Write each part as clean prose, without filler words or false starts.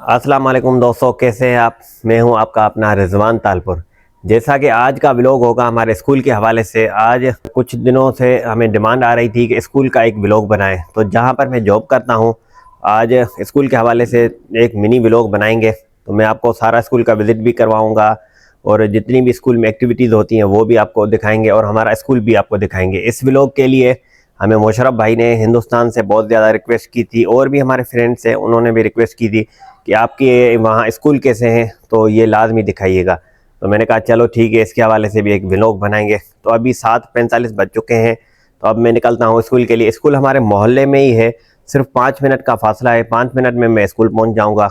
अस्सलाम वालेकुम दोस्तों, कैसे हैं आप। मैं हूं आपका अपना रिजवान तालपुर। जैसा कि आज का व्लॉग होगा हमारे स्कूल के हवाले से। आज कुछ दिनों से हमें डिमांड आ रही थी कि स्कूल का एक व्लॉग बनाएं, तो जहां पर मैं जॉब करता हूं आज स्कूल के हवाले से एक मिनी व्लॉग बनाएंगे। तो मैं आपको सारा स्कूल का विज़िट भी करवाऊँगा और जितनी भी स्कूल में एक्टिविटीज़ होती हैं वो भी आपको दिखाएंगे और हमारा स्कूल भी आपको दिखाएंगे। इस व्लॉग के लिए हमें मुशर्रफ भाई ने हिंदुस्तान से बहुत ज़्यादा रिक्वेस्ट की थी और भी हमारे फ्रेंड्स हैं, उन्होंने भी रिक्वेस्ट की थी कि आपके वहाँ स्कूल कैसे हैं, तो ये लाजमी दिखाइएगा। तो मैंने कहा चलो ठीक है, इसके हवाले से भी एक व्लॉग बनाएंगे। तो अभी 7:45 बज चुके हैं, तो अब मैं निकलता हूँ स्कूल के लिए। स्कूल हमारे मोहल्ले में ही है, सिर्फ 5 मिनट का फासला है। 5 मिनट में मैं स्कूल पहुँच जाऊँगा।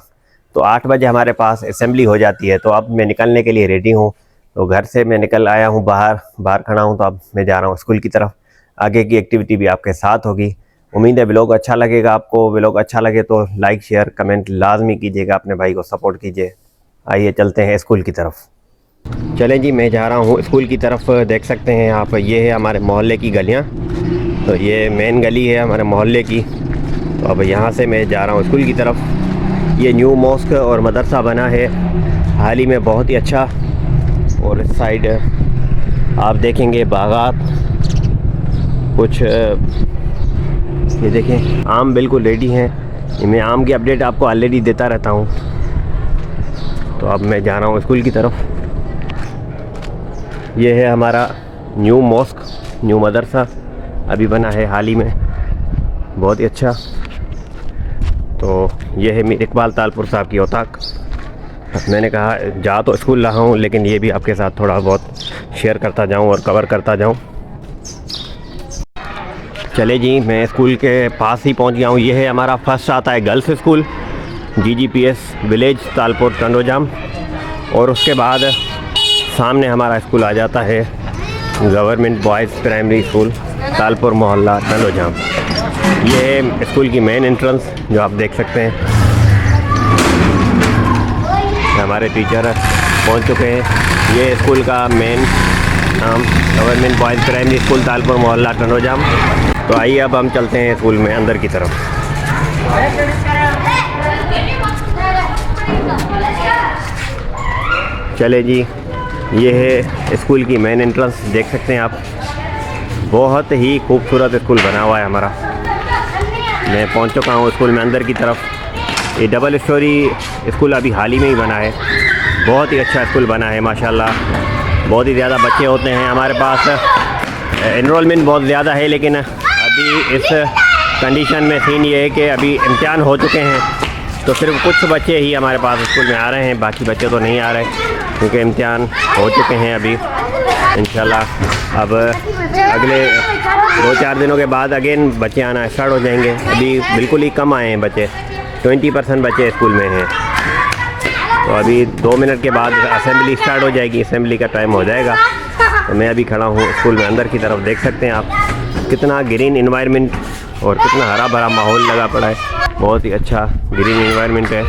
तो 8 बजे हमारे पास असेंबली हो जाती है। तो अब मैं निकलने के लिए रेडी हूँ। तो घर से मैं निकल आया हूँ, बाहर खड़ा हूँ। तो अब मैं जा रहा हूँ स्कूल की तरफ। आगे की एक्टिविटी भी आपके साथ होगी। उम्मीद है व्लॉग अच्छा लगेगा आपको। व्लॉग अच्छा लगे तो लाइक शेयर कमेंट लाजमी कीजिएगा, अपने भाई को सपोर्ट कीजिए। आइए चलते हैं स्कूल की तरफ। चलें जी, मैं जा रहा हूँ स्कूल की तरफ। देख सकते हैं आप, ये है हमारे मोहल्ले की गलियाँ। तो ये मेन गली है हमारे मोहल्ले की। तो अब यहाँ से मैं जा रहा हूँ स्कूल की तरफ। ये न्यू मॉस्क और मदरसा बना है हाल ही में, बहुत ही अच्छा। और इस साइड आप देखेंगे बागात कुछ, ये देखें आम बिल्कुल रेडी हैं। मैं आम की अपडेट आपको ऑलरेडी देता रहता हूँ। तो अब मैं जा रहा हूँ स्कूल की तरफ। ये है हमारा न्यू मॉस्क, न्यू मदरसा अभी बना है हाल ही में, बहुत ही अच्छा। तो ये है मीर इकबाल तालपुर साहब की औताक। मैंने कहा जा तो स्कूल रहा हूँ, लेकिन ये भी आपके साथ थोड़ा बहुत शेयर करता जाऊँ और कवर करता जाऊँ। चले जी, मैं स्कूल के पास ही पहुंच गया हूं। ये है हमारा फर्स्ट आता है girls school, GGPS village Talpur Tando Jam. और उसके बाद सामने हमारा स्कूल आ जाता है government boys primary school Talpur मोहल्ला टंडोजाम। ये है स्कूल की मेन एंट्रेंस जो आप देख सकते हैं। हमारे टीचर पहुंच चुके हैं। ये स्कूल का मेन नाम government boys primary school Talpur मोहल्ला टंडोजाम। तो आइए अब हम चलते हैं स्कूल में अंदर की तरफ। चले जी, ये है स्कूल की मेन एंट्रेंस, देख सकते हैं आप। बहुत ही खूबसूरत स्कूल बना हुआ है हमारा। मैं पहुंच चुका हूं स्कूल में अंदर की तरफ। ये डबल स्टोरी स्कूल अभी हाल ही में ही बना है। बहुत ही अच्छा स्कूल बना है माशाल्लाह। बहुत ही ज़्यादा बच्चे होते हैं हमारे पास। एनरोलमेंट बहुत ज़्यादा है, लेकिन अभी इस कंडीशन में सीन ये है कि अभी इम्तिहान हो चुके हैं, तो सिर्फ कुछ बच्चे ही हमारे पास स्कूल में आ रहे हैं। बाकी बच्चे तो नहीं आ रहे क्योंकि इम्तिहान हो चुके हैं। अभी इंशाल्लाह अब अगले 2-4 दिनों के बाद अगेन बच्चे आना स्टार्ट हो जाएंगे। अभी बिल्कुल ही कम आए हैं बच्चे, 20% बच्चे स्कूल में हैं। तो अभी 2 मिनट के बाद असेंबली स्टार्ट हो जाएगी, असेंबली का टाइम हो जाएगा। तो मैं अभी खड़ा हूँ स्कूल में अंदर की तरफ। देख सकते हैं आप कितना ग्रीन इन्वायरमेंट और कितना हरा भरा माहौल लगा पड़ा है। बहुत ही अच्छा ग्रीन इन्वायरमेंट है।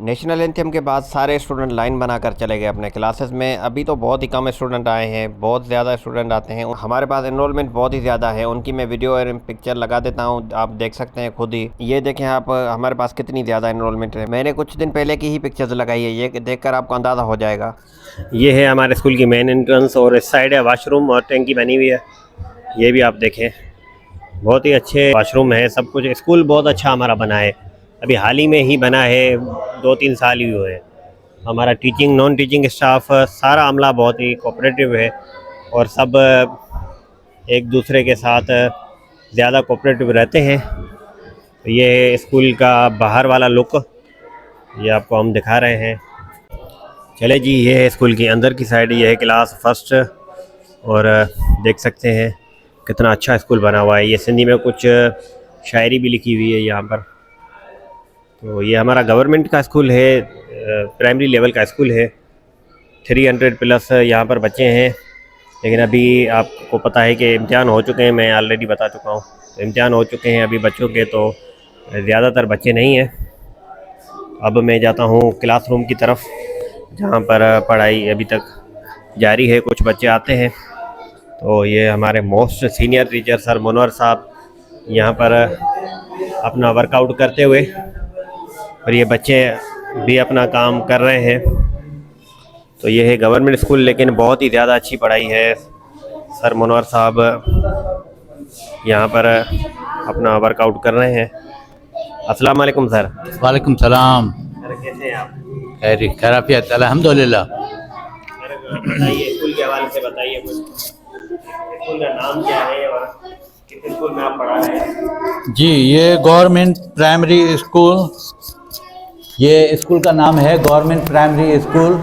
नेशनल एंथम के बाद सारे स्टूडेंट लाइन बनाकर चले गए अपने क्लासेस में। अभी तो बहुत ही कम स्टूडेंट आए हैं, बहुत ज़्यादा स्टूडेंट आते हैं हमारे पास। एनरोलमेंट बहुत ही ज़्यादा है, उनकी मैं वीडियो और पिक्चर लगा देता हूं, आप देख सकते हैं खुद ही। ये देखें आप हमारे पास कितनी ज़्यादा एनरोलमेंट है। मैंने कुछ दिन पहले की ही पिक्चर्स लगाई है, ये देखकर आपको अंदाज़ा हो जाएगा। ये है हमारे स्कूल की मेन एंट्रेंस और इस साइड है वाशरूम और टैंकी बनी हुई है। ये भी आप देखें, बहुत ही अच्छे वाशरूम है, सब कुछ। स्कूल बहुत अच्छा हमारा बना है, अभी हाल ही में ही बना है, 2-3 साल ही हुए हैं। हमारा टीचिंग नॉन टीचिंग स्टाफ सारा अमला बहुत ही कोऑपरेटिव है और सब एक दूसरे के साथ ज़्यादा कोऑपरेटिव रहते हैं। तो ये है स्कूल का बाहर वाला लुक, ये आपको हम दिखा रहे हैं। चले जी, ये है स्कूल की अंदर की साइड, ये है क्लास फर्स्ट और देख सकते हैं कितना अच्छा स्कूल बना हुआ है। ये सिंधी में कुछ शायरी भी लिखी हुई है यहाँ पर। तो ये हमारा गवर्नमेंट का स्कूल है, प्राइमरी लेवल का स्कूल है। 300 प्लस यहाँ पर बच्चे हैं, लेकिन अभी आपको पता है कि इम्तिहान हो चुके हैं, मैं ऑलरेडी बता चुका हूँ। तो इम्तिहान हो चुके हैं अभी बच्चों के, तो ज़्यादातर बच्चे नहीं हैं। अब मैं जाता हूँ क्लासरूम की तरफ, जहाँ पर पढ़ाई अभी तक जारी है, कुछ बच्चे आते हैं। तो ये हमारे मोस्ट सीनियर टीचर सर मुनवर साहब यहाँ पर अपना वर्कआउट करते हुए, और ये बच्चे भी अपना काम कर रहे हैं। तो ये है गवर्नमेंट स्कूल, लेकिन बहुत ही ज़्यादा अच्छी पढ़ाई है। सर मुनवर साहब यहाँ पर अपना वर्कआउट कर रहे हैं। अस्सलाम वालेकुम सर। वालेकुम सलाम। सर कैसे हैं आप? खैरियत अल्हम्दुलिल्लाह। सर बताइए, स्कूल के हवाले से बताइए कुछ। स्कूल का नाम क्या है और किस स्कूल में आप पढ़ा रहे हैं? जी, ये गवर्नमेंट प्राइमरी स्कूल, ये स्कूल का नाम है government primary school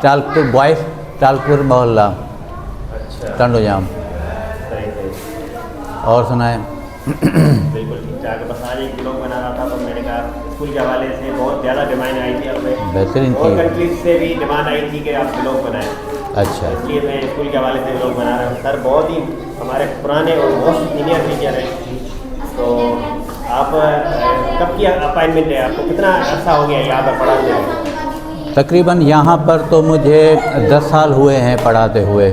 Talpur boys, Talpur मोहल्ला, अच्छा, टंडोजाम। सही सही। और सुनाएं। बिल्कुल ठीक ठाक। बस आज एक ब्लॉग बना रहा था, तो मैंने कहा स्कूल के हवाले से बहुत ज़्यादा डिमांड आई थी हमें, बेहतरीन और थी। कंट्रीज से भी डिमांड आई थी कि आप ब्लॉग बनाएं। अच्छा, इसलिए मैं स्कूल के हवाले से ब्लॉग बना रहा हूँ। सर बहुत ही हमारे पुराने और मोस्ट सीनियर टीचर हैं। तो आप कब की अपॉइंटमेंट है आपको? कितना अर्सा हो गया यहाँ पर पढ़ाते हुए? तकरीबन यहाँ पर तो मुझे 10 साल हुए हैं पढ़ाते हुए।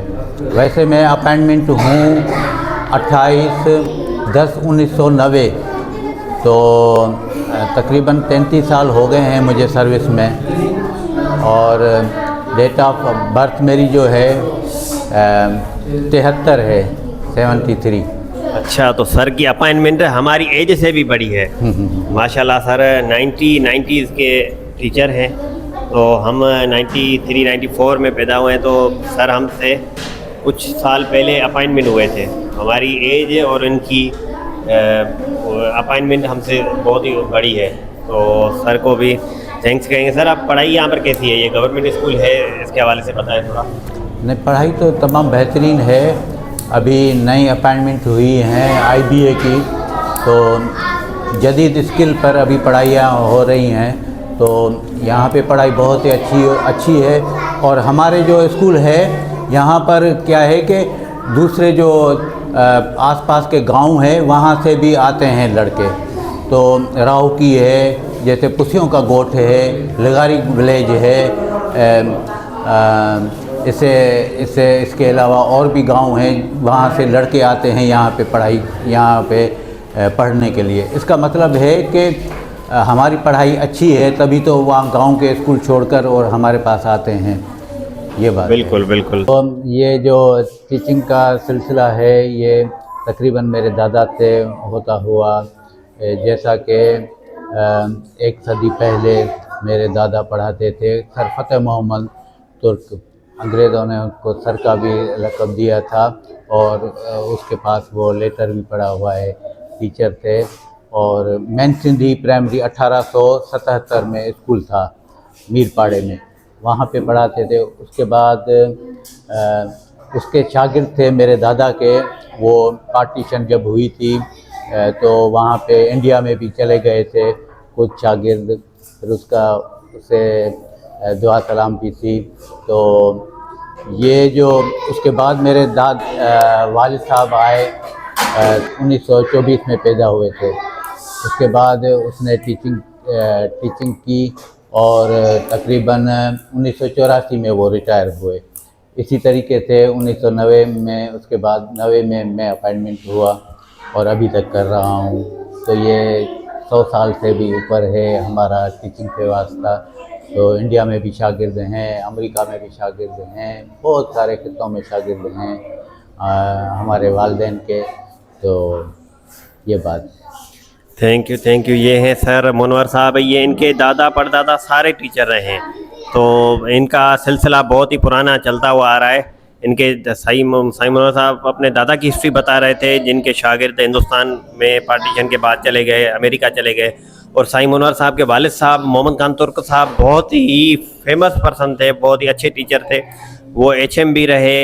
वैसे मैं अपॉइंटमेंट हूँ 28/10/1990, तो तकरीबन 33 साल हो गए हैं मुझे सर्विस में। और डेट ऑफ बर्थ मेरी जो है 73 है, 73। अच्छा, तो सर की अपॉइंटमेंट हमारी एज से भी बड़ी है माशाल्लाह। सर 90s के टीचर हैं, तो हम 93-94 में पैदा हुए हैं। तो सर हमसे कुछ साल पहले अपॉइंटमेंट हुए थे। हमारी एज और इनकी अपॉइंटमेंट हमसे बहुत ही बड़ी है, तो सर को भी थैंक्स कहेंगे। सर आप पढ़ाई यहाँ पर कैसी है? ये गवर्नमेंट स्कूल है, इसके हवाले से बताएं थोड़ा। नहीं, पढ़ाई तो तमाम बेहतरीन है। अभी नई अपॉइंटमेंट हुई हैं IBA की, तो जदीद स्किल पर अभी पढ़ाइयाँ हो रही हैं। तो यहाँ पे पढ़ाई बहुत ही अच्छी है। और हमारे जो स्कूल है यहाँ पर क्या है कि दूसरे जो आसपास के गांव हैं वहाँ से भी आते हैं लड़के। तो राहु की है, जैसे पुसियों का गोठ है, लगारी विलेज है, इसके अलावा और भी गांव हैं, वहाँ से लड़के आते हैं यहाँ पे पढ़ने के लिए। इसका मतलब है कि हमारी पढ़ाई अच्छी है, तभी तो वहाँ गांव के स्कूल छोड़कर और हमारे पास आते हैं। ये बात बिल्कुल बिल्कुल। तो ये जो टीचिंग का सिलसिला है, ये तकरीबन मेरे दादा से होता हुआ, जैसा कि 1 सदी पहले मेरे दादा पढ़ाते थे। सर फतेह मोहम्मद तुर्क, अंग्रेज़ों ने उनको सर का भी लक़ब दिया था, और उसके पास वो लेटर भी पढ़ा हुआ है, टीचर थे। और मैन सिंधी प्राइमरी 1877 में स्कूल था मीरपाड़े में, वहाँ पे पढ़ाते थे। उसके बाद उसके शागिर्द थे मेरे दादा के, वो पार्टीशन जब हुई थी तो वहाँ पे इंडिया में भी चले गए थे कुछ शागिर्द, फिर उससे दुआ सलाम की थी। तो ये जो उसके बाद मेरे वालिद साहब आए, 1924 में पैदा हुए थे। उसके बाद उसने टीचिंग की और तकरीबन 1984 में वो रिटायर हुए। इसी तरीके से 1990 में, उसके बाद 90 में मैं अपॉइंटमेंट हुआ और अभी तक कर रहा हूँ। तो ये 100 साल से भी ऊपर है हमारा टीचिंग पे वास्ता। तो इंडिया में भी शागिर्द हैं, अमेरिका में भी शागिर्द हैं, बहुत सारे खित्तों में शागिर्द हैं हमारे वालिदैन के। तो ये बात। Thank you. ये हैं सर मुनवर साहब, ये इनके दादा परदादा सारे टीचर रहे हैं, तो इनका सिलसिला बहुत ही पुराना चलता हुआ आ रहा है। इनके साई मुनवर साहब अपने दादा की हिस्ट्री बता रहे थे, जिनके शागिर्द हिंदुस्तान में पार्टीशन के बाद चले गए, अमेरिका चले गए। और साई मुनवर साहब के वालिद साहब मोहम्मद खान तुर्क साहब बहुत ही फेमस पर्सन थे, बहुत ही अच्छे टीचर थे। वो HM भी रहे,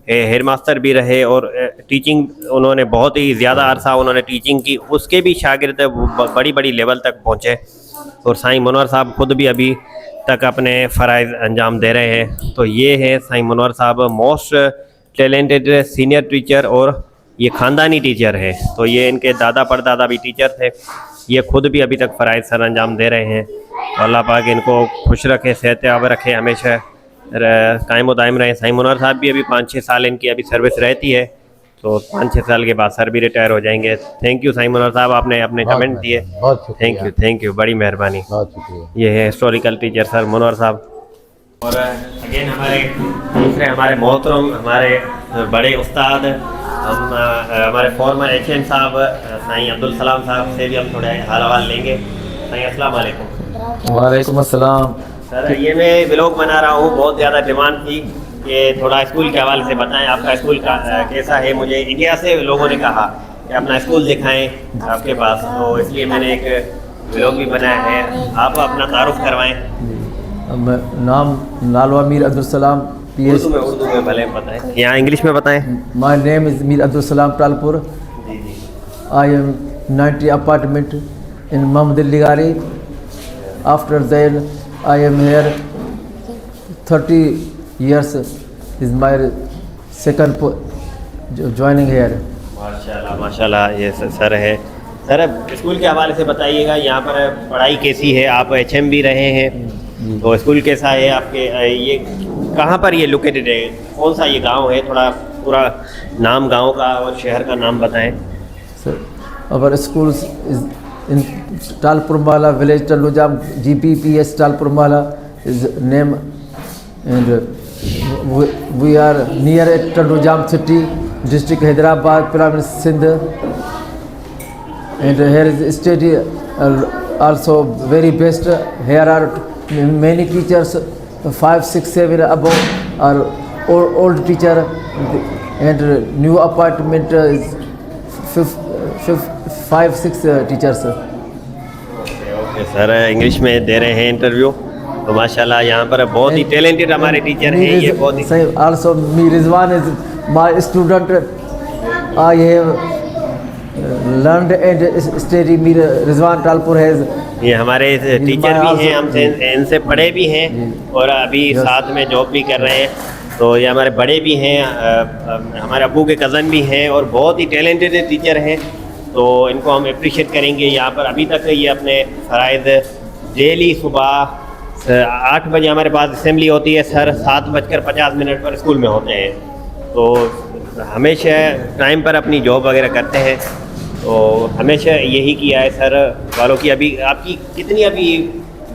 हेड मास्टर भी रहे, और टीचिंग उन्होंने बहुत ही ज़्यादा अरसा उन्होंने टीचिंग की। उसके भी शागिर्द बड़ी बड़ी लेवल तक पहुँचे। और साईं मुनवर साहब खुद भी अभी तक अपने फ़राइज़ अंजाम दे रहे हैं। तो ये है साईं मुनवर साहब, मोस्ट टैलेंटेड सीनियर टीचर, और ये ख़ानदानी टीचर है। तो ये इनके दादा परदादा भी टीचर थे, ये खुद भी अभी तक फ़राइज़ सर अंजाम दे रहे हैं। तो अल्लाह पाक इनको खुश रखे, सेहतयाब रखे, हमेशा कायम दायम रहे। साईं मुनवर साहब भी अभी 5-6 साल इनकी अभी सर्विस रहती है, तो 5-6 साल के बाद सर भी रिटायर हो जाएंगे। थैंक यू साईं मुनवर साहब, आपने अपने कमेंट दिए, बहुत शुक्रिया। थैंक यू, बड़ी मेहरबानी। बहुत शुक्रिया। ये है हिस्टोरिकल टीचर सर मुनवर साहब। और अगेन हमारे दूसरे हमारे मोहतरम, हमारे बड़े उस्ताद, हम हमारे फॉर्मर HM साहब साईं अब्दुल सलाम साहब से भी हम थोड़ा हाल हवाल लेंगे। साईं अस्सलाम वालेकुम। वालेकुम अस्सलाम। सर ये मैं व्लॉग बना रहा हूँ, बहुत ज़्यादा डिमांड थी कि थोड़ा स्कूल के हवाले से बताएं, आपका स्कूल का कैसा है। मुझे इंडिया से लोगों ने कहा कि अपना स्कूल दिखाएं आपके पास, तो इसलिए मैंने एक व्लॉग भी बनाया है। आप अपना तारुफ करवाएं। नाम नालवा मीर अब्दुल सलाम PH। उर्दू में भले बताएं, यहाँ इंग्लिश में बताएं। My name is Mir Abdul Salam Talpur. जी जी। I am 90 apartment in Mohammad लिगारी। After that I am here 30 years is my second joining here। माशाल्लाह माशाल्लाह, ये सर है। सर स्कूल के हवाले से बताइएगा, यहाँ पर पढ़ाई कैसी है? आप HM भी रहे हैं, तो स्कूल कैसा है आपके? ये कहाँ पर ये लोकेटेड है, कौन सा ये गांव है? थोड़ा पूरा नाम गांव का और शहर का नाम बताएं। Sir our school is in Talpurmala village, Talujam, GPPS Talpurmala is name, and we are near at Talujam city, district Hyderabad, province Sindh, and here is study also very best. Here are many teachers, 5, 6, 7 above are old teacher, and new apartment is 5, 6 teachers। Okay sir, English में दे रहे हैं interview, तो माशाल्लाह यहाँ पर बहुत ही talented हमारे teacher हैं। ये बहुत ही सही। Also me Rizwan is my student. I have learned and study me Rizwan Talpur has. ये हमारे टीचर भी हैं, हमसे इनसे पढ़े भी हैं और अभी साथ में जॉब भी कर रहे हैं। तो ये हमारे बड़े भी हैं, हमारे अब्बू के कज़न भी हैं, और बहुत ही टैलेंटेड टीचर हैं। तो इनको हम अप्रिशिएट करेंगे। यहाँ पर अभी तक ये अपने फ़राइज़ डेली सुबह 8 बजे हमारे पास असेंबली होती है, सर 7:50 पर स्कूल में होते हैं। तो हमेशा टाइम पर अपनी जॉब वगैरह करते हैं। तो हमेशा यही किया है सर वालों की। अभी आपकी कितनी अभी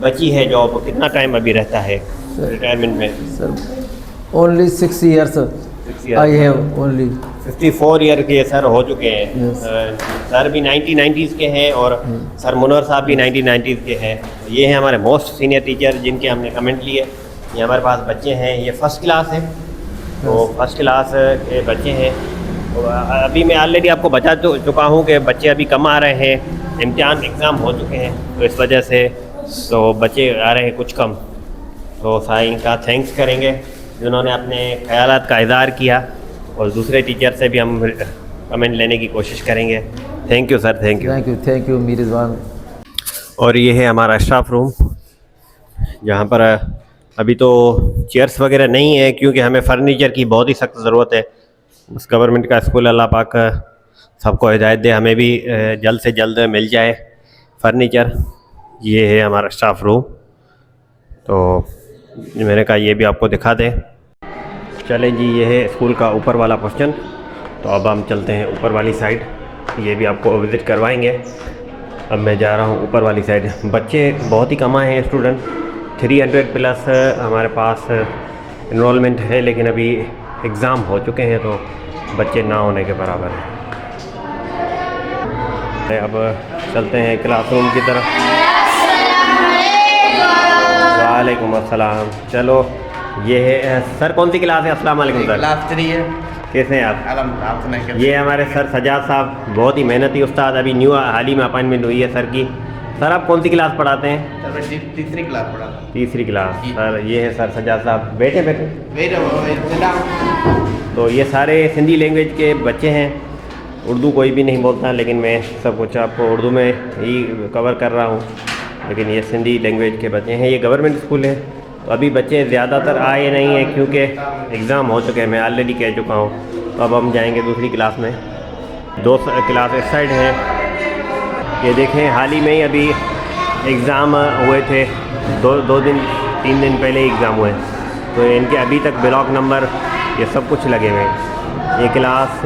बची है जॉब, कितना टाइम अभी रहता है रिटायरमेंट में? Sir only 6 years I have only. 54 year के सर हो चुके हैं। Yes. सर भी 1990s के हैं, और सर मुनवर साहब भी 1990s के हैं। ये हैं हमारे मोस्ट सीनियर टीचर जिनके हमने कमेंट लिए। ये हमारे पास बच्चे हैं, ये फर्स्ट क्लास है, तो फर्स्ट क्लास के बच्चे हैं। तो अभी मैं ऑलरेडी आपको बता चुका हूँ कि बच्चे अभी कम आ रहे हैं, इम्तिहान एग्ज़ाम हो चुके हैं, तो इस वजह से तो बच्चे आ रहे हैं कुछ कम। तो साईं का थैंक्स करेंगे जिन्होंने अपने ख्यालात का इज़हार किया, और दूसरे टीचर से भी हम कमेंट लेने की कोशिश करेंगे। Thank you sir, thank you मी रिजवान। और ये है हमारा स्टाफ रूम, जहाँ पर अभी तो चेयर्स वगैरह नहीं है, क्योंकि हमें फर्नीचर की बहुत ही सख्त ज़रूरत है। बस गवर्नमेंट का स्कूल, अल्लाह पाक सबको हिदायत दे, हमें भी जल्द से जल्द मिल जाए फर्नीचर। ये है हमारा स्टाफ रूम, तो मैंने कहा ये भी आपको दिखा दें। चलें जी, ये है स्कूल का ऊपर वाला पोर्शन। तो अब हम चलते हैं ऊपर वाली साइड, ये भी आपको विज़िट करवाएंगे। अब मैं जा रहा हूँ ऊपर वाली साइड। बच्चे बहुत ही कम आए हैं स्टूडेंट, 300 प्लस हमारे पास इनरोलमेंट है, लेकिन अभी एग्ज़ाम हो चुके हैं तो बच्चे ना होने के बराबर हैं। अब चलते हैं क्लासरूम की तरफ। वालेकुम अस्सलाम। चलो ये है सर, कौन सी क्लास है? अस्सलाम वालेकुम सर। क्लास 3 है। कैसे हैं आप? आप सुनाइए। ये हमारे सर सजाद साहब, बहुत ही मेहनती उस्ताद, अभी न्यू हाल ही में अपॉइंटमेंट हुई है सर की। सर आप कौन सी क्लास पढ़ाते हैं? सर मैं तीसरी क्लास पढ़ा था। तीसरी क्लास। जी। सर ये है सर सजाद साहब, बैठे बैठे। वेट तो ये सारे सिंधी लैंग्वेज के बच्चे हैं। उर्दू कोई भी नहीं बोलता, लेकिन मैं सब कुछ आपको उर्दू में ही कवर कर रहा हूँ। लेकिन ये सिंधी लैंग्वेज के बच्चे हैं। ये गवर्नमेंट स्कूल है, तो अभी बच्चे ज़्यादातर आए नहीं हैं क्योंकि एग्ज़ाम हो चुके हैं, मैं ऑलरेडी कह चुका हूँ। तो अब हम जाएंगे दूसरी क्लास में। दो क्लास इस साइड हैं। ये देखें, हाल ही में ही अभी एग्ज़ाम हुए थे, दो दिन 3 दिन पहले ही एग्ज़ाम हुए, तो इनके अभी तक ब्लॉक नंबर ये सब कुछ लगे हुए हैं। ये क्लास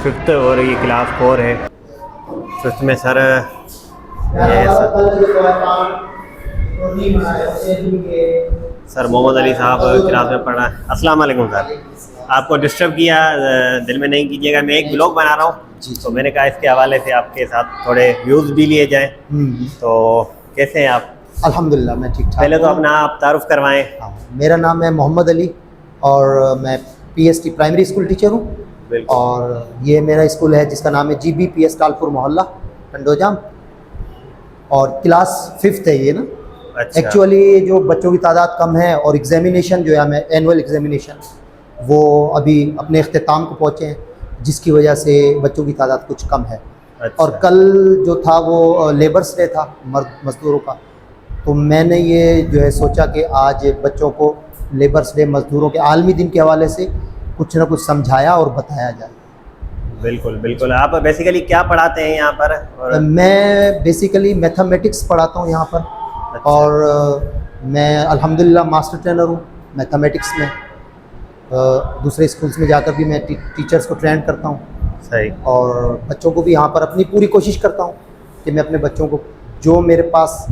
5th और ये क्लास 4 है। 5th में सर सर मोहम्मद अली साहब क्लास में पढ़ा। अस्सलाम वालेकुम सर, आपको डिस्टर्ब किया, दिल में नहीं कीजिएगा। मैं एक ब्लॉग बना रहा हूँ, तो मैंने कहा इसके हवाले से आपके साथ थोड़े व्यूज़ भी लिए जाएं। तो कैसे हैं आप? अल्हम्दुलिल्लाह मैं ठीक ठाक। पहले तो अपना आप तारुफ करवाएं। हाँ, मेरा नाम है मोहम्मद अली और मैं PST प्राइमरी स्कूल टीचर हूँ। बिल्कुल। और ये मेरा स्कूल है जिसका नाम है GBPS टालपुर मोहल्ला टंडोजाम, और क्लास 5th है ये ना। अच्छा। एक्चुअली जो बच्चों की तादाद कम है और एग्जामिनेशन जो है हमें एनुअल एग्जामिनेशन वो अभी अपने अख्ताम को पहुँचे हैं, जिसकी वजह से बच्चों की तादाद कुछ कम है। अच्छा। और कल जो था वो लेबर्स डे था, मज़दूरों का, तो मैंने ये जो है सोचा कि आज बच्चों को लेबर्स डे, मज़दूरों के आलमी दिन के हवाले से कुछ ना कुछ समझाया और बताया जाए। बिल्कुल बिल्कुल। आप बेसिकली क्या पढ़ाते हैं यहाँ पर? और मैं बेसिकली मैथमेटिक्स पढ़ाता हूँ यहाँ पर। अच्छा। और मैं अल्हम्दुलिल्लाह मास्टर ट्रेनर हूँ मैथमेटिक्स में। दूसरे स्कूल्स में जाकर भी मैं टीचर्स को ट्रेन करता हूँ। सही। और बच्चों को भी यहाँ पर अपनी पूरी कोशिश करता हूँ कि मैं अपने बच्चों को जो मेरे पास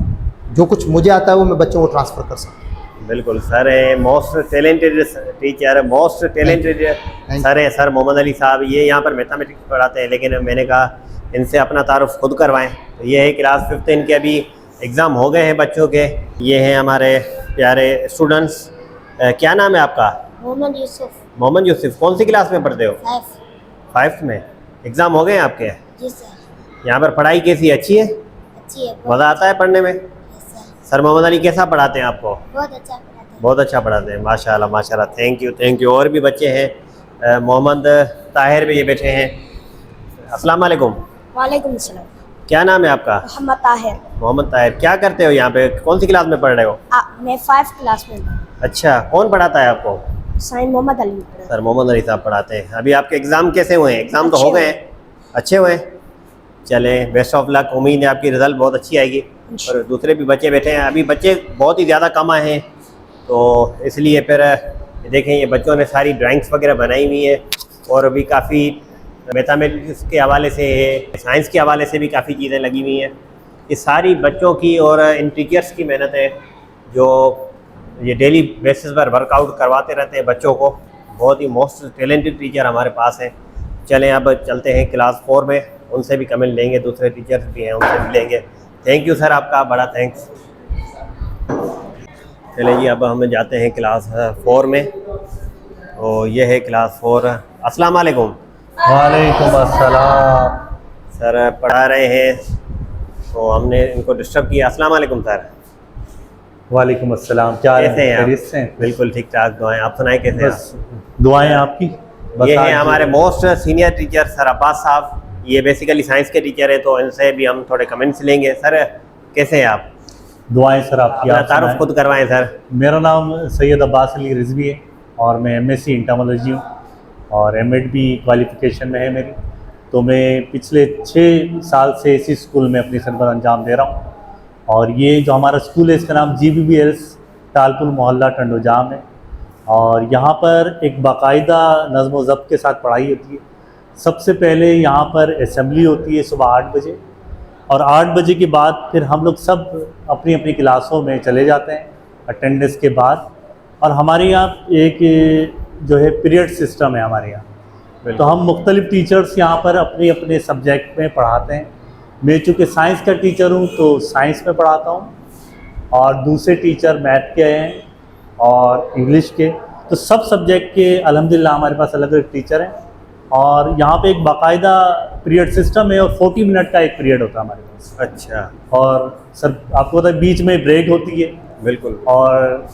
जो कुछ मुझे आता है वो मैं बच्चों को ट्रांसफ़र कर सकूँ। बिल्कुल sir, most talented teacher, most talented sir है सर मोहम्मद अली साहब। ये यहाँ पर मैथमेटिक्स पढ़ाते हैं, लेकिन मैंने कहा इनसे अपना तारुफ खुद करवाएं। तो ये है क्लास 5th, इनके अभी एग्ज़ाम हो गए हैं बच्चों के। ये हैं हमारे प्यारे स्टूडेंट्स। क्या नाम है आपका? मोहम्मद यूसुफ। मोहम्मद यूसुफ। कौन सी क्लास में पढ़ते हो? 5। 5th में। एग्ज़ाम हो गए हैं आपके? जी सर। यहाँ पर पढ़ाई कैसी है? अच्छी है? अच्छी है। मज़ा आता है पढ़ने में? सर सर मोहम्मद अली कैसा पढ़ाते हैं आपको? बहुत अच्छा पढ़ाते हैं। बहुत अच्छा पढ़ाते हैं, माशाल्लाह माशाल्लाह। Thank you. और भी बच्चे हैं, मोहम्मद ताहिर भी ये बैठे हैं। अस्सलाम वालेकुम। वालेकुम सलाम। क्या नाम है आपका? मोहम्मद ताहिर। मोहम्मद ताहिर। क्या करते हो यहाँ पे? कौन सी क्लास में पढ़ रहे हो? मैं 5 क्लास में हूँ। अच्छा, कौन पढ़ाता है आपको? साइन मोहम्मद अली पढ़ा। सर मोहम्मद अली साहब पढ़ाते हैं। अभी आपके एग्ज़ाम कैसे हुए हैं? एग्ज़ाम तो हो गए हैं, अच्छे हुए हैं। चले, बेस्ट ऑफ लक। उम्मीद है आपकी रिज़ल्ट बहुत अच्छी आएगी। और दूसरे भी बच्चे बैठे हैं, अभी बच्चे बहुत ही ज़्यादा कम आए हैं, तो इसलिए फिर देखें ये बच्चों ने सारी ड्राइंग्स वगैरह बनाई हुई है, और अभी काफ़ी मैथमेटिक्स के हवाले से, साइंस के हवाले से भी काफ़ी चीज़ें लगी हुई हैं। ये सारी बच्चों की और इन टीचर्स की मेहनत है, जो ये डेली बेसिस पर वर्कआउट करवाते रहते हैं बच्चों को। बहुत ही मोस्ट टैलेंटेड टीचर हमारे पास हैं। चलें अब चलते हैं क्लास 4 में, उनसे भी कमेंट लेंगे, दूसरे टीचर्स भी हैं उनसे भी लेंगे। थैंक यू सर, आपका बड़ा थैंक्स। चलिए जी, अब हम जाते हैं क्लास 4 में। तो ये है क्लास 4। अस्सलाम वालेकुम। वालेकुम अस्सलाम। सर पढ़ा रहे हैं, तो हमने इनको डिस्टर्ब किया। अस्सलाम वालेकुम सर। वालेकुम अस्सलाम। क्या कैसे हैं खैरियत से? आप? बिल्कुल ठीक ठाक, दुआएं। आप सुनाएं कैसे हैं बस दुआएं आपकी। बस ये आज है हमारे most senior teacher sir Abbas साहब। ये बेसिकली साइंस के टीचर है, तो इनसे भी हम थोड़े कमेंट्स लेंगे। सर कैसे हैं आप? दुआएं सर आपकी। अपना आप तारुफ सुनाएं। खुद करवाएं सर। मेरा नाम सैयद अब्बास अली रिजवी है और मैं MSc इंटामोलॉजी हूँ और M.Ed भी क्वालिफ़िकेशन में है मेरी। तो मैं पिछले 6 साल से इसी स्कूल में अपनी खिदमत अंजाम दे रहा हूँ। और ये जो हमारा स्कूल है इसका नाम GBPS टालपुर मोहल्ला टंडोजाम है, और यहाँ पर एक बाकायदा नज़्म व ज़ब्त के साथ पढ़ाई होती है। सबसे पहले यहाँ पर असेंबली होती है सुबह 8 बजे, और 8 बजे के बाद फिर हम लोग सब अपनी अपनी क्लासों में चले जाते हैं अटेंडेंस के बाद। और हमारे यहाँ एक जो है पीरियड सिस्टम है हमारे यहाँ, तो हम मुख्तलिफ़ टीचर्स यहाँ पर अपने अपने सब्जेक्ट में पढ़ाते हैं। मैं चूँकि साइंस का टीचर हूँ तो साइंस में पढ़ाता हूँ और दूसरे टीचर मैथ के हैं और इंग्लिश के। तो सब सब्जेक्ट के अल्हम्दुलिल्लाह हमारे पास अलग अलग टीचर हैं और यहाँ पे एक बाकायदा पीरियड सिस्टम है और 40 मिनट का एक पीरियड होता है हमारे पास। अच्छा, और सर आपको पता है बीच में ब्रेक होती है बिल्कुल। और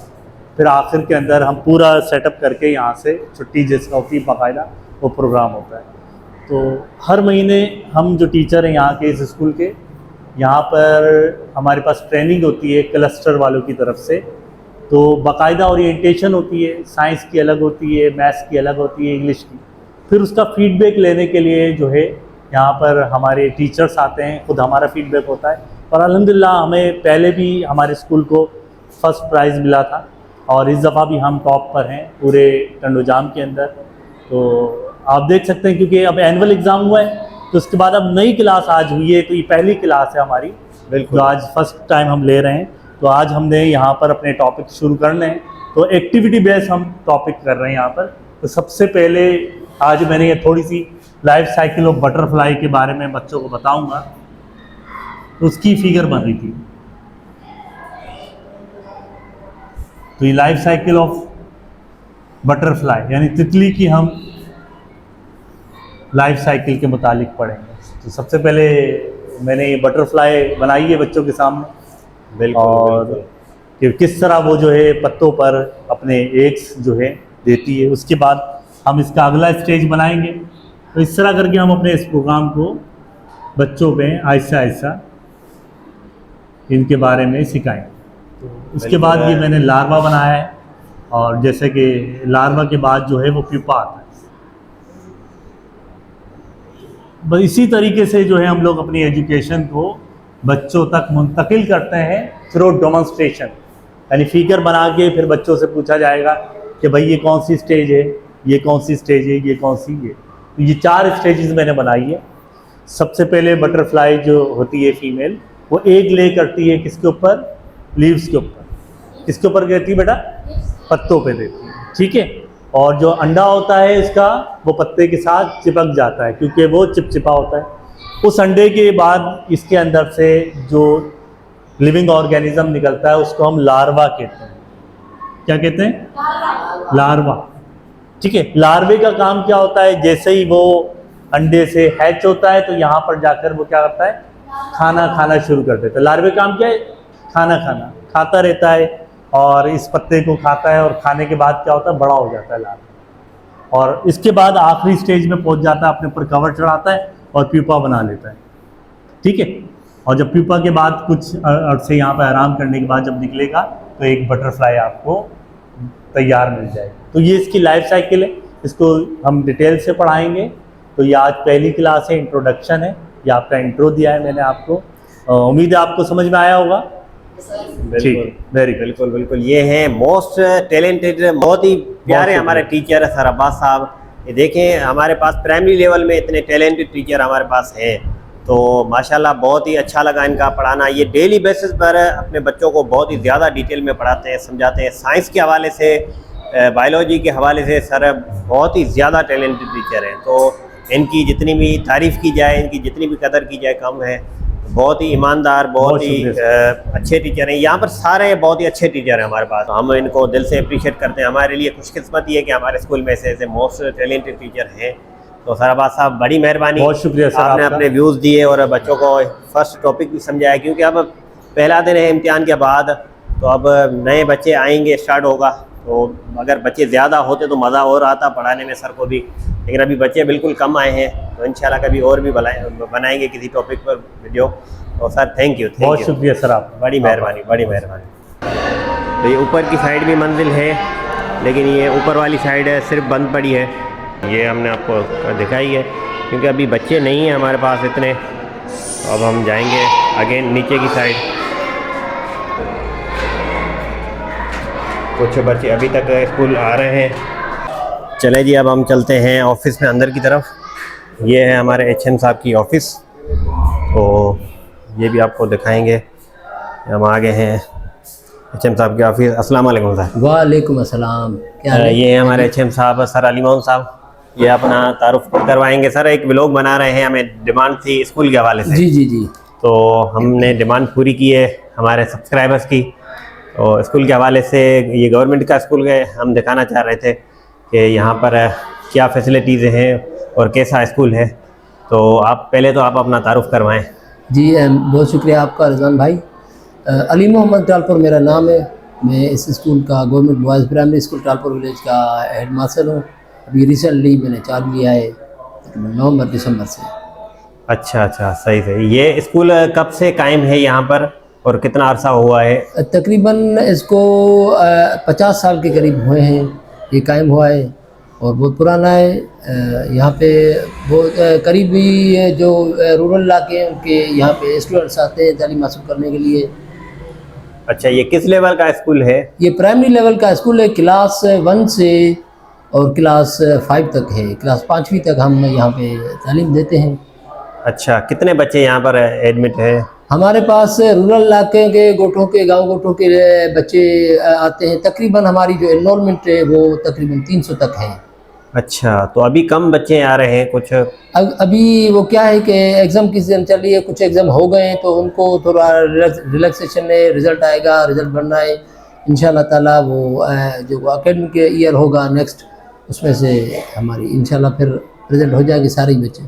फिर आखिर के अंदर हम पूरा सेटअप करके यहाँ से छुट्टी जिसका होती है बाकायदा वो प्रोग्राम होता है। तो हर महीने हम जो टीचर हैं यहाँ के इस स्कूल के, यहाँ पर हमारे पास ट्रेनिंग होती है क्लस्टर वालों की तरफ से। तो बाकायदा ओरिएंटेशन होती है, साइंस की अलग होती है, मैथ्स की अलग होती है, इंग्लिश की। फिर उसका फीडबैक लेने के लिए जो है यहाँ पर हमारे टीचर्स आते हैं, खुद हमारा फीडबैक होता है। और अल्हम्दुलिल्लाह हमें पहले भी हमारे स्कूल को फर्स्ट प्राइज़ मिला था और इस दफ़ा भी हम टॉप पर हैं पूरे टंडोजाम के अंदर। तो आप देख सकते हैं क्योंकि अब एनुअल एग्ज़ाम हुआ है तो उसके बाद अब नई क्लास आज हुई है, तो ये पहली क्लास है हमारी बिल्कुल। जो आज फर्स्ट टाइम हम ले रहे हैं। तो आज हमने यहाँ पर अपने टॉपिक शुरू करने हैं, तो एक्टिविटी बेस हम टॉपिक कर रहे हैं यहाँ पर। तो सबसे पहले आज मैंने ये थोड़ी सी लाइफ साइकिल ऑफ बटरफ्लाई के बारे में बच्चों को बताऊंगा। तो उसकी फिगर बन रही थी। तो ये लाइफ साइकिल ऑफ बटरफ्लाई यानी तितली की हम लाइफ साइकिल के मुतालिक पढ़ेंगे। तो सबसे पहले मैंने ये बटरफ्लाई बनाई है बच्चों के सामने, बिल्कुल, और बिल्कुल। कि किस तरह वो जो है पत्तों पर अपने एग्स जो है देती है। उसके बाद हम इसका अगला स्टेज बनाएंगे। तो इस तरह करके हम अपने इस प्रोग्राम को बच्चों में आहिस्ता आहिस्ता इनके बारे में सिखाएंगे। तो उसके बाद ये मैंने लार्वा बनाया है और जैसे कि लार्वा के बाद जो है वो प्यूपा आता है। बस इसी तरीके से जो है हम लोग अपनी एजुकेशन को बच्चों तक मुंतकिल करते हैं थ्रू डेमोन्स्ट्रेशन, यानी फिगर बना के फिर बच्चों से पूछा जाएगा कि भाई ये कौन सी स्टेज है, ये कौन सी स्टेज है, ये कौन सी है। तो ये 4 स्टेजेस मैंने बनाई है। सबसे पहले बटरफ्लाई जो होती है फीमेल, वो एग ले करती है किसके ऊपर, लीव्स के ऊपर। किसके ऊपर देती है बेटा, पत्तों पे देती है, ठीक है। और जो अंडा होता है इसका वो पत्ते के साथ चिपक जाता है क्योंकि वो चिपचिपा होता है। उस अंडे के बाद इसके अंदर से जो लिविंग ऑर्गेनिज्म निकलता है उसको हम लार्वा कहते हैं। क्या कहते हैं, लार्वा, ठीक है। लार्वे का काम क्या होता है, जैसे ही वो अंडे से हैच होता है तो यहाँ पर जाकर वो क्या करता है, खाना खाना शुरू कर देता है। लार्वे का काम क्या है, खाना खाना, खाता रहता है और इस पत्ते को खाता है और खाने के बाद क्या होता है, बड़ा हो जाता है लार्वा। और इसके बाद आखिरी स्टेज में पहुंच जाता है, अपने ऊपर कवर चढ़ाता है और प्यूपा बना लेता है, ठीक है। और जब प्यूपा के बाद कुछ अरसे यहाँ पर आराम करने के बाद जब निकलेगा तो एक बटरफ्लाई आपको तैयार मिल जाएगी। तो ये इसकी लाइफ साइकिल है, इसको हम डिटेल से पढ़ाएंगे। तो ये आज पहली क्लास है, इंट्रोडक्शन है, ये आपका इंट्रो दिया है मैंने आपको। उम्मीद है आपको समझ में आया होगा। ठीक, वेरी बिल्कुल बिल्कुल। ये हैं मोस्ट टैलेंटेड, बहुत ही प्यारे हमारे टीचर सर अब्बास साहब। ये देखें हमारे पास प्राइमरी लेवल में इतने टैलेंटेड टीचर हमारे पास हैं, तो माशाल्लाह बहुत ही अच्छा लगा इनका पढ़ाना। ये डेली बेसिस पर अपने बच्चों को बहुत ही ज़्यादा डिटेल में पढ़ाते हैं, समझाते हैं। साइंस के हवाले से, बायोलॉजी के हवाले से सर बहुत ही ज़्यादा टैलेंटेड टीचर हैं। तो इनकी जितनी भी तारीफ़ की जाए, इनकी जितनी भी कदर की जाए कम है। बहुत ही ईमानदार, बहुत ही अच्छे टीचर हैं। यहाँ पर सारे बहुत ही अच्छे टीचर हैं हमारे पास, हम इनको दिल से अप्रिशिएट करते हैं। हमारे लिए खुशकिस्मती है कि हमारे स्कूल में ऐसे मोस्ट टैलेंटेड टीचर हैं। तो सर अब्बास साहब बड़ी मेहरबानी, बहुत शुक्रिया सर, आपने अपने व्यूज़ दिए और बच्चों को फर्स्ट टॉपिक भी समझाया, क्योंकि अब पहला दिन है इम्तिहान के बाद, तो अब नए बच्चे आएंगे, स्टार्ट होगा। तो अगर बच्चे ज़्यादा होते तो मज़ा और आता पढ़ाने में सर को भी, लेकिन अभी बच्चे बिल्कुल कम आए हैं। तो इंशाल्लाह कभी और भी बनाएंगे किसी टॉपिक पर वीडियो। तो सर थैंक यू, बहुत शुक्रिया सर, आप बड़ी मेहरबानी, बड़ी मेहरबानी। तो ये ऊपर की साइड भी मंजिल है, लेकिन ये ऊपर वाली साइड है सिर्फ बंद पड़ी है। ये हमने आपको दिखाई है क्योंकि अभी बच्चे नहीं हैं हमारे पास इतने। तो अब हम जाएंगे अगेन नीचे की साइड। कुछ बच्चे अभी तक स्कूल आ रहे हैं। चले जी, अब हम चलते हैं ऑफिस में अंदर की तरफ। ये है हमारे HM साहब की ऑफ़िस, तो ये भी आपको दिखाएंगे। हम आगे हैं HM साहब की ऑफिस। अस्सलाम वालेकुम सर। वालेकुम अस्सलाम। क्या हाल है? ये है हमारे HM साहब सर अली मोहन साहब। ये अपना तारुफ करवाएंगे। सर एक व्लॉग बना रहे हैं, हमें डिमांड थी स्कूल के हवाले से। जी जी जी। तो हमने डिमांड पूरी की है हमारे सब्सक्राइबर्स की। तो स्कूल के हवाले से ये गवर्नमेंट का स्कूल है, हम दिखाना चाह रहे थे कि यहाँ पर क्या फैसिलिटीज़ हैं और कैसा स्कूल है। तो आप पहले तो आप अपना तारुफ करवाएं। जी बहुत शुक्रिया आपका रिजवान भाई। अली मोहम्मद टालपुर मेरा नाम है। मैं इस स्कूल का government boys primary school Talpur village का हेड मास्टर हूँ। अभी रिसेंटली मैंने चालू लिया है नवंबर दिसंबर से। अच्छा, सही सही। ये स्कूल कब से कायम है यहाँ पर और कितना अरसा हुआ है? तकरीबन इसको 50 साल के करीब हुए हैं ये कायम हुआ है और बहुत पुराना है। यहाँ पे बहुत करीबी जो रूरल इलाके हैं उनके यहाँ पे स्टूडेंट्स आते हैं तालीम हासिल करने के लिए। अच्छा, ये किस लेवल का स्कूल है? ये प्राइमरी लेवल का स्कूल है, क्लास 1 से और क्लास 5 तक है। क्लास 5वीं तक हम यहाँ पे तालीम देते हैं। अच्छा, कितने बच्चे यहाँ पर एडमिट हैं? हमारे पास रूरल इलाके के गोठों के गांव गोठों के बच्चे आते हैं। तकरीबन हमारी जो एनरोलमेंट है वो तकरीबन 300 तक है। अच्छा, तो अभी कम बच्चे आ रहे हैं कुछ? अभी वो क्या है कि एग्ज़ाम की सीजन चल रही है, कुछ एग्ज़ाम हो गए हैं तो उनको थोड़ा रिलैक्सेशन है, रिज़ल्ट आएगा, रिज़ल्ट बनना है इंशाल्लाह ताला। वो जो एकेडमिक ईयर होगा नेक्स्ट उसमें से हमारी इंशाल्लाह फिर रिज़ल्ट हो जाएगी सारे ही बच्चे।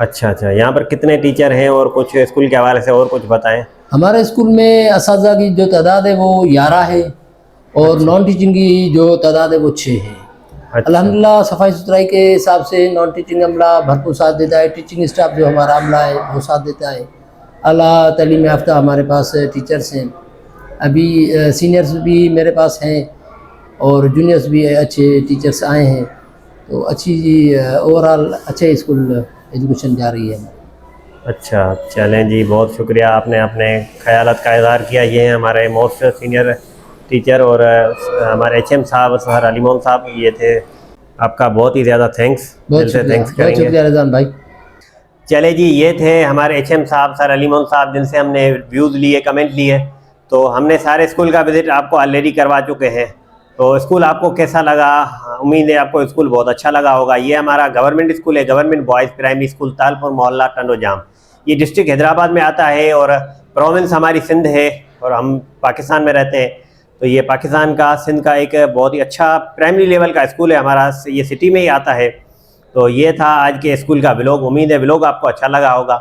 अच्छा, यहाँ पर कितने टीचर हैं और कुछ स्कूल के हवाले से और कुछ बताएं। हमारे स्कूल में असातिज़ा की जो तादाद है वो 11 है और नॉन टीचिंग की जो तादाद है वो 6 है। अल्हम्दुलिल्लाह सफाई सुथराई के हिसाब से नॉन टीचिंग अमला भरपूर साथ देता है। टीचिंग स्टाफ जो हमारा अमला है वो साथ देता है। आला तालीम याफ्ता हमारे पास टीचर्स हैं। अभी सीनियर्स भी मेरे पास हैं और जूनियर्स भी अच्छे टीचर्स आए हैं। तो अच्छी ओवरऑल अच्छे स्कूल एजुकेशन जा रही है। अच्छा, चलें जी, बहुत शुक्रिया, आपने अपने ख़यालात का इज़हार किया। ये हैं हमारे मोस्ट सीनियर टीचर और हमारे HM साहब सर अली मोहम्मद साहब, ये थे। आपका बहुत ही ज़्यादा थैंक्स, बहुत शुक्रिया रिजवान भाई। चले जी, ये थे हमारे HM साहब सर अली मोहम्मद साहब, जिनसे हमने व्यूज़ लिए, कमेंट लिए। तो हमने सारे स्कूल का विज़िट आपको ऑलरेडी करवा चुके हैं। तो स्कूल आपको कैसा लगा? उम्मीद है आपको स्कूल बहुत अच्छा लगा होगा। ये हमारा गवर्नमेंट स्कूल है, government boys primary school Talpur मोहल्ला टंडोजाम। ये डिस्ट्रिक्ट हैदराबाद में आता है और प्रोविंस हमारी सिंध है और हम पाकिस्तान में रहते हैं। तो ये पाकिस्तान का सिंध का एक बहुत ही अच्छा प्राइमरी लेवल का स्कूल है हमारा, ये सिटी में ही आता है। तो ये था आज के स्कूल का व्लॉग। उम्मीद है व्लॉग आपको अच्छा लगा होगा।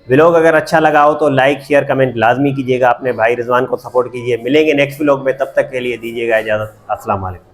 व्लॉग अगर अच्छा लगा हो तो लाइक शेयर कमेंट लाजमी कीजिएगा। अपने भाई रिजवान को सपोर्ट कीजिए। मिलेंगे नेक्स्ट व्लॉग में, तब तक के लिए दीजिएगा इजाज़त। अस्सलाम वालेकुम।